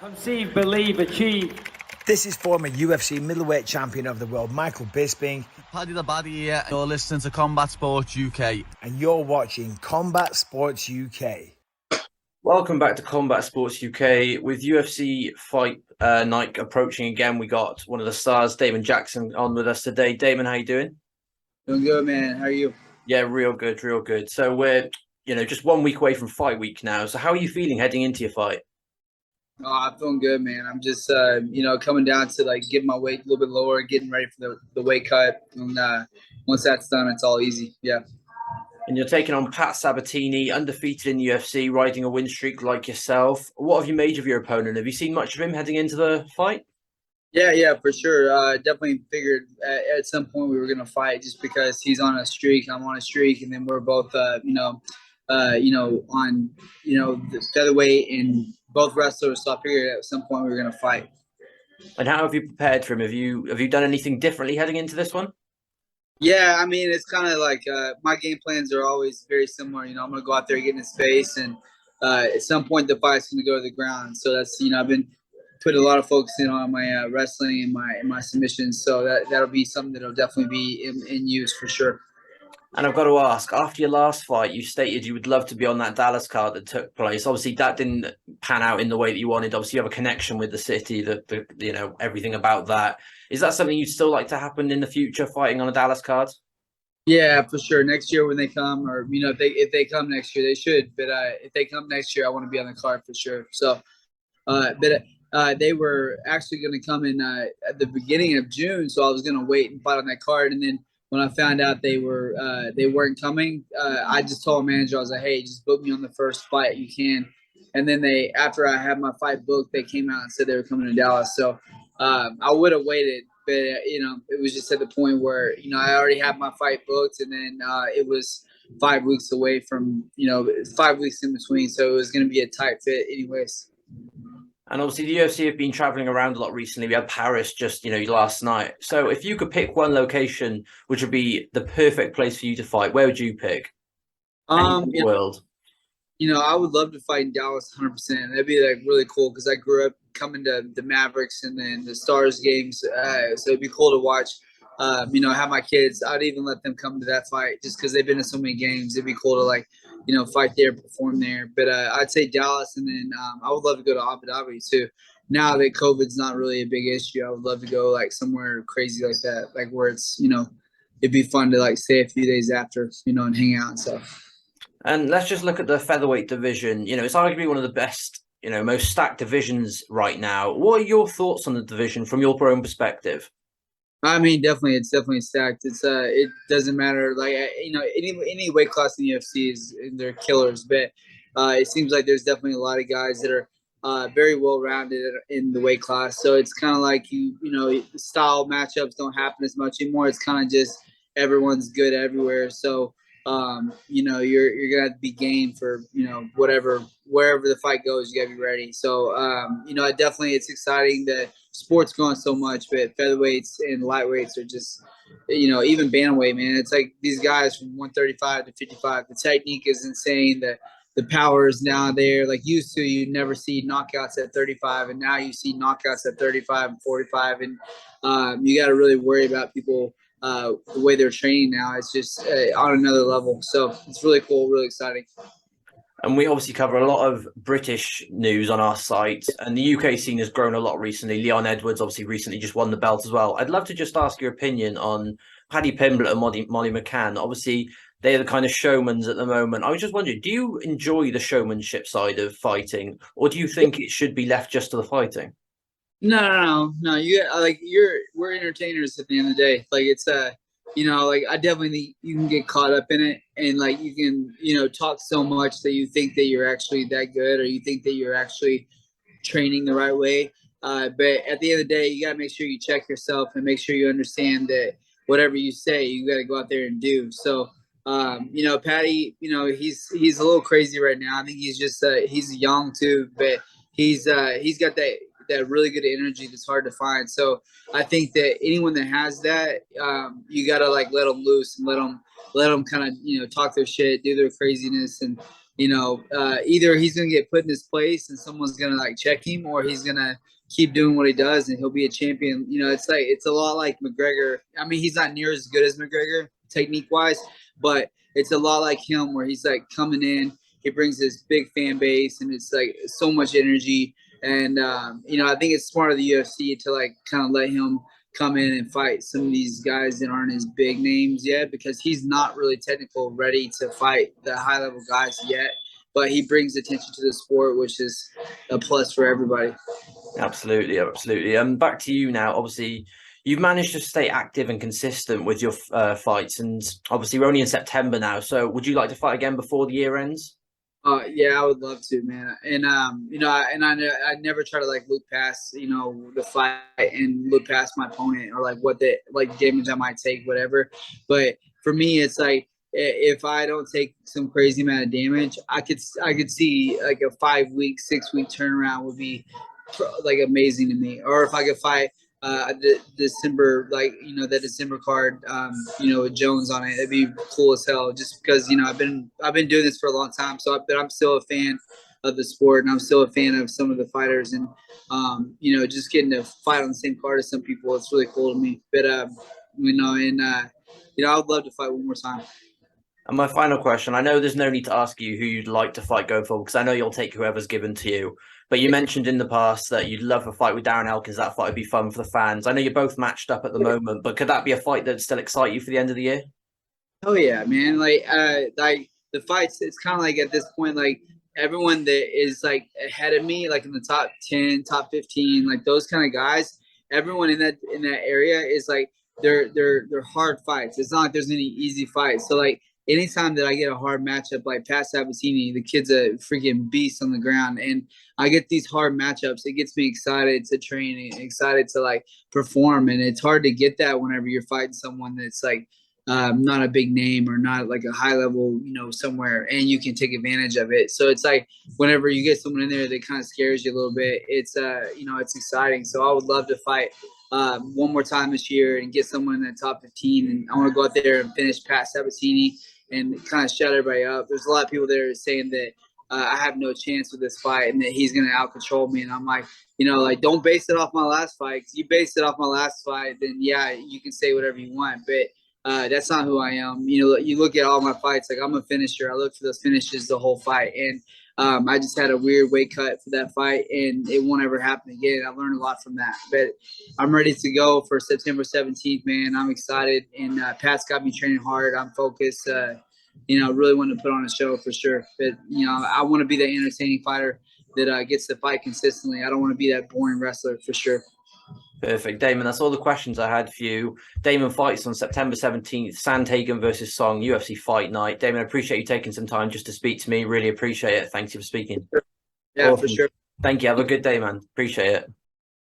Conceive, believe, achieve. This is former UFC middleweight champion of the world, Michael Bisping. Paddy the Baddy here. You're listening to Combat Sports UK. And you're watching Combat Sports UK. Welcome back to Combat Sports UK. With UFC fight night approaching again, we got one of the stars, Damon Jackson, on with us today. Damon, how you doing? Doing good, man. How are you? Yeah, real good, real good. So we're, just 1 week away from fight week now. So how are you feeling heading into your fight? Oh, I'm feeling good, man. I'm just, coming down to get my weight a little bit lower, getting ready for the weight cut. And once that's done, it's all easy. Yeah. And you're taking on Pat Sabatini, undefeated in the UFC, riding a win streak like yourself. What have you made of your opponent? Have you seen much of him heading into the fight? Yeah, for sure. Definitely figured at some point we were going to fight just because he's on a streak, I'm on a streak, and then we're both, on, the featherweight and both wrestlers. So I figured at some point we were going to fight. And how have you prepared for him? Have you done anything differently heading into this one? Yeah, I mean, it's kind of like my game plans are always very similar. I'm going to go out there, get in his face, and at some point the fight's going to go to the ground. So that's, I've been putting a lot of focus in on my wrestling and my submissions. So that'll be something that'll definitely be in use for sure. And I've got to ask, after your last fight, you stated you would love to be on that Dallas card that took place. Obviously, that didn't pan out in the way that you wanted. Obviously, you have a connection with the city, everything about that. Is that something you'd still like to happen in the future, fighting on a Dallas card? Yeah, for sure. Next year when they come, or if they come next year, they should. But if they come next year, I want to be on the card for sure. So, they were actually going to come in at the beginning of June, so I was going to wait and fight on that card, and then when I found out they weren't coming, I just told my manager, I was like, hey, just book me on the first fight you can. And then after I had my fight booked, they came out and said they were coming to Dallas. So I would have waited, but it was just at the point where I already had my fight booked, and then it was 5 weeks away from 5 weeks in between, so it was going to be a tight fit anyways. And obviously, the UFC have been traveling around a lot recently. We had Paris just, last night. So if you could pick one location, which would be the perfect place for you to fight, where would you pick? In the world. I would love to fight in Dallas 100%. That'd be really cool because I grew up coming to the Mavericks and then the Stars games. So it'd be cool to watch. Have my kids. I'd even let them come to that fight just because they've been to so many games. It'd be cool to fight there, perform there. But I'd say Dallas, and then I would love to go to Abu Dhabi too. Now that COVID's not really a big issue, I would love to go somewhere crazy like that, where it's it'd be fun to stay a few days after, and hang out and stuff. And let's just look at the featherweight division. It's arguably one of the best, most stacked divisions right now. What are your thoughts on the division from your own perspective? I mean, definitely, it's definitely stacked. It's it doesn't matter. Any weight class in the UFC they're killers, but it seems like there's definitely a lot of guys that are very well rounded in the weight class. So it's kind of like style matchups don't happen as much anymore. It's kind of just everyone's good everywhere. So you're gonna have to be game for wherever the fight goes. You gotta be ready. So definitely it's exciting that sport's going so much, but featherweights and lightweights are just even bantamweight, man. It's like these guys from 135 to 55. The technique is insane. The power is now there. Used to, you never see knockouts at 35, and now you see knockouts at 35 and 45, and you got to really worry about people. The way they're training now, it's just on another level. So it's really cool, really exciting. And we obviously cover a lot of British news on our site, and the UK scene has grown a lot recently. Leon Edwards obviously recently just won the belt as well. I'd love to just ask your opinion on Paddy Pimblett and Molly McCann. Obviously, they're the kind of showmans at the moment. I was just wondering, do you enjoy the showmanship side of fighting, or do you think it should be left just to the fighting? No. We're entertainers at the end of the day. It's I definitely think you can get caught up in it, and you can talk so much that you think that you're actually that good, or you think that you're actually training the right way. But at the end of the day, you gotta make sure you check yourself and make sure you understand that whatever you say, you gotta go out there and do. So Paddy, he's a little crazy right now. I think he's just he's young too, but he's got that really good energy that's hard to find. So I think that anyone that has that, you gotta let them loose and let them kind of talk their shit, do their craziness, and either he's gonna get put in his place and someone's gonna like check him, or he's gonna keep doing what he does and he'll be a champion. It's a lot like McGregor. I mean, he's not near as good as McGregor technique wise, but it's a lot like him where he's like coming in. He brings this big fan base and it's like so much energy. And I think it's smart of the UFC to like kind of let him come in and fight some of these guys that aren't as big names yet, because he's not really technical ready to fight the high level guys yet. But he brings attention to the sport, which is a plus for everybody. Absolutely, absolutely. Back to you now. Obviously, you've managed to stay active and consistent with your fights, and obviously we're only in September now. So, would you like to fight again before the year ends? Yeah, I would love to, man. And I never try to like look past the fight and look past my opponent or like what the like damage I might take, whatever. But for me, it's like if I don't take some crazy amount of damage, I could see like a 5-week, 6-week turnaround would be like amazing to me. Or if I could fight December, that December card, with Jones on it, it'd be cool as hell. Just because I've been doing this for a long time, but I'm still a fan of the sport, and I'm still a fan of some of the fighters, and just getting to fight on the same card as some people, it's really cool to me. But I would love to fight one more time. And my final question, I know there's no need to ask you who you'd like to fight going forward, because I know you'll take whoever's given to you. But you mentioned in the past that you'd love a fight with Darren Elkins. That fight would be fun for the fans. I know you're both matched up at the moment, but could that be a fight that still excite you for the end of the year? Oh yeah, man. Like the fights, it's kind of like at this point, like everyone that is like ahead of me, like in the top 10, top 15, like those kind of guys, everyone in that area is like they're hard fights. It's not like there's any easy fights. So like anytime that I get a hard matchup like Pat Sabatini, the kid's a freaking beast on the ground, and I get these hard matchups, it gets me excited to train and excited to like perform. And it's hard to get that whenever you're fighting someone that's like not a big name or not like a high level, somewhere, and you can take advantage of it. So it's like whenever you get someone in there that kind of scares you a little bit, it's it's exciting. So I would love to fight one more time this year and get someone in the top 15. And I want to go out there and finish Pat Sabatini and kind of shut everybody up. There's a lot of people there saying that I have no chance with this fight and that he's going to out control me. And I'm like, don't base it off my last fight. Because you base it off my last fight, then yeah, you can say whatever you want. But that's not who I am. You look at all my fights, like I'm a finisher. I look for those finishes the whole fight. And I just had a weird weight cut for that fight, and it won't ever happen again. I learned a lot from that. But I'm ready to go for September 17th, man. I'm excited, and Pat's got me training hard. I'm focused. Really want to put on a show for sure. But, I want to be the entertaining fighter that gets to fight consistently. I don't want to be that boring wrestler for sure. Perfect. Damon, that's all the questions I had for you. Damon fights on September 17th, Sandhagen versus Song, UFC Fight Night. Damon, I appreciate you taking some time just to speak to me. Really appreciate it. Thanks for speaking. Yeah, awesome. For sure. Thank you. Have a good day, man. Appreciate it.